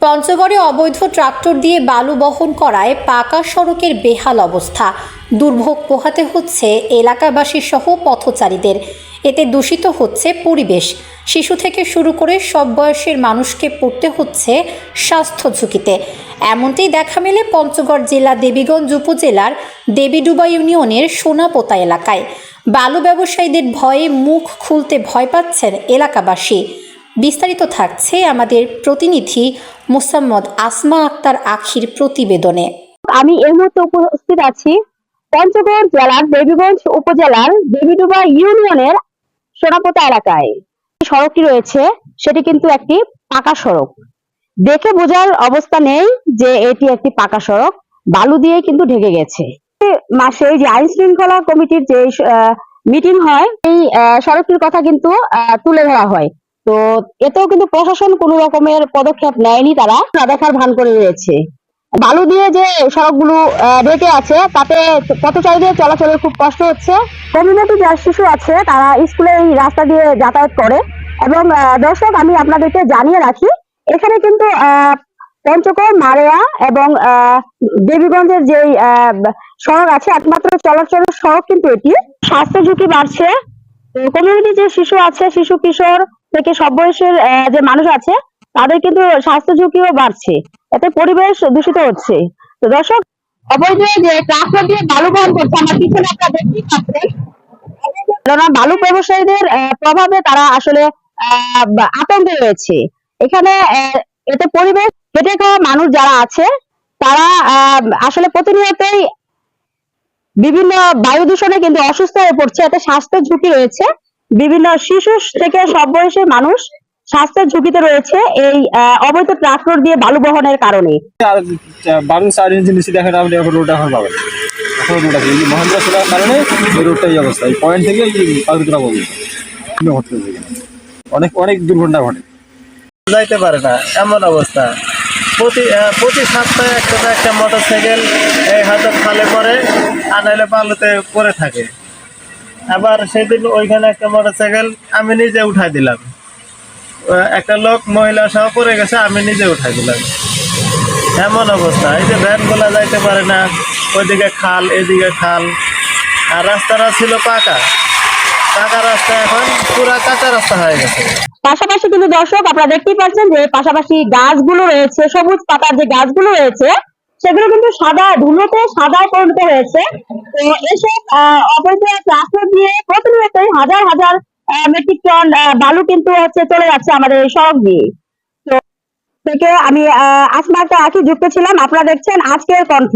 পঞ্চগড়ে অবৈধ ট্রাক্টর দিয়ে বালু বহন করায় পাকা সড়কের বেহাল অবস্থা। দুর্ভোগ পোহাতে হচ্ছে এলাকাবাসী সহ পথচারীদের। এতে দূষিত হচ্ছে পরিবেশ। শিশু থেকে শুরু করে সব বয়সের মানুষকে পড়তে হচ্ছে স্বাস্থ্য ঝুঁকিতে। এমনটাই দেখা মেলে পঞ্চগড় জেলা দেবীগঞ্জ উপজেলার দেবীডুবা ইউনিয়নের সোনাপোতা এলাকায়। বালু ব্যবসায়ীদের ভয়ে মুখ খুলতে ভয় পাচ্ছেন এলাকাবাসী। বিস্তারিত থাকছে আমাদের প্রতিনিধি মোসাম্মদ আসমা আক্তার আখির প্রতিবেদনে। আমি এই মুহূর্তে উপস্থিত আছি পঞ্চগড় জেলার দেবীগঞ্জ উপজেলার দেবীডুবা ইউনিয়নের সোনাপোতা এলাকায়। সড়কটি রয়েছে সেটি কিন্তু একটি পাকা সড়ক। দেখে বোঝার অবস্থা নেই যে এটি একটি পাকা সড়ক, বালু দিয়ে কিন্তু ঢেকে গেছে। মাসে যে আইন শৃঙ্খলা কমিটির যে মিটিং হয়, এই সড়কটির কথা কিন্তু তুলে ধরা হয়। তো এতেও কিন্তু প্রশাসন কোনো রকমের পদক্ষেপ নেয়নি, তারা না দেখার ভান করে রয়েছে। বালু দিয়ে যে সড়কগুলো ঢেকে আছে তাতে পথচারীদের চলাচলের খুব কষ্ট হচ্ছে। কমিউনিটি যার শিশু আছে তারা স্কুলে এই রাস্তা দিয়ে যাতায়াত করে। এবং দর্শক, আমি আপনাদেরকে জানিয়ে রাখি, এখানে কিন্তু পঞ্চগড় মারেয়া এবং দেবীগঞ্জের যে সড়ক আছে, একমাত্র চলাচলের সড়ক কিন্তু এটি। স্বাস্থ্য ঝুঁকি বাড়ছে। কমিউনিটি যে শিশু আছে, শিশু কিশোর থেকে সব বয়সের যে মানুষ আছে, তাদের কিন্তু স্বাস্থ্য ঝুঁকিও বাড়ছে। এতে পরিবেশ দূষিত হচ্ছে। তো দর্শক, অবৈধ যে ট্রাক্টর দিয়ে বালু বহন করছে, আমার পিছনে আপনারা দেখতেই পাচ্ছেন, বালু ব্যবসায়ীদের প্রভাবে তারা আসলে আতঙ্কে রয়েছে। এখানে এতে পরিবেশ খেটে খাওয়া মানুষ যারা আছে তারা আসলে প্রতিনিয়তই বিভিন্ন বায়ু দূষণে কিন্তু অসুস্থ হয়ে পড়ছে। এতে স্বাস্থ্যের ঝুঁকি রয়েছে। বিভিন্ন শিশু থেকে সব বয়সের মানুষ স্বাস্থ্যের ঝুঁকিতে রয়েছে এই অবৈধ ট্রাক্টর দিয়ে বালু বহনের কারণে। বালু 4 ইঞ্চি নিচে দেখেন আপনি এখন রোড এখন পাবেন। এখন রোড আছে এই মহেন্দ্র সোলার কারণে এই রোডটা এই অবস্থা। এই পয়েন্ট থেকে এই বালুটা বলবে অনেক অনেক দুর্ঘটনা ঘটে, যাইতে পারে না এমন অবস্থা। প্রতি সপ্তাহে একটা মোটর সাইকেল এই হয়তো খালে পরে আর নাহলে বালুতে পড়ে থাকে। আবার সেদিন ওইখানে একটা মোটর সাইকেল আমি নিজে উঠাই দিলাম, একটা লোক মহিলা সহ পড়ে গেছে, আমি নিজে উঠাই দিলাম। এমন অবস্থা। এই যে ভ্যানগুলা যাইতে পারে না, ওইদিকে খাল এদিকে খাল। আর রাস্তাটা ছিল পাকা রাস্তা, এখন পুরা কাঁচা রাস্তা হয়ে গেছে। পাশাপাশি কিন্তু দর্শক, আপনারা দেখতেই পাচ্ছেন যে পাশাপাশি গাছগুলো রয়েছে, সবুজ পাতার যে গাছগুলো রয়েছে সেগুলো কিন্তু সাদা ধুলোতে সাদায় পরিণত হয়েছে। তো এসব অবৈধ ট্রাক্টর দিয়ে প্রতিনিয়তই হাজার হাজার মেট্রিক টন বালু কিন্তু চলে যাচ্ছে আমাদের এই সড়ক দিয়ে। তো থেকে আমি আসমা আক্তার আখি যুক্ত ছিলাম। আপনারা দেখছেন আজকের কণ্ঠ।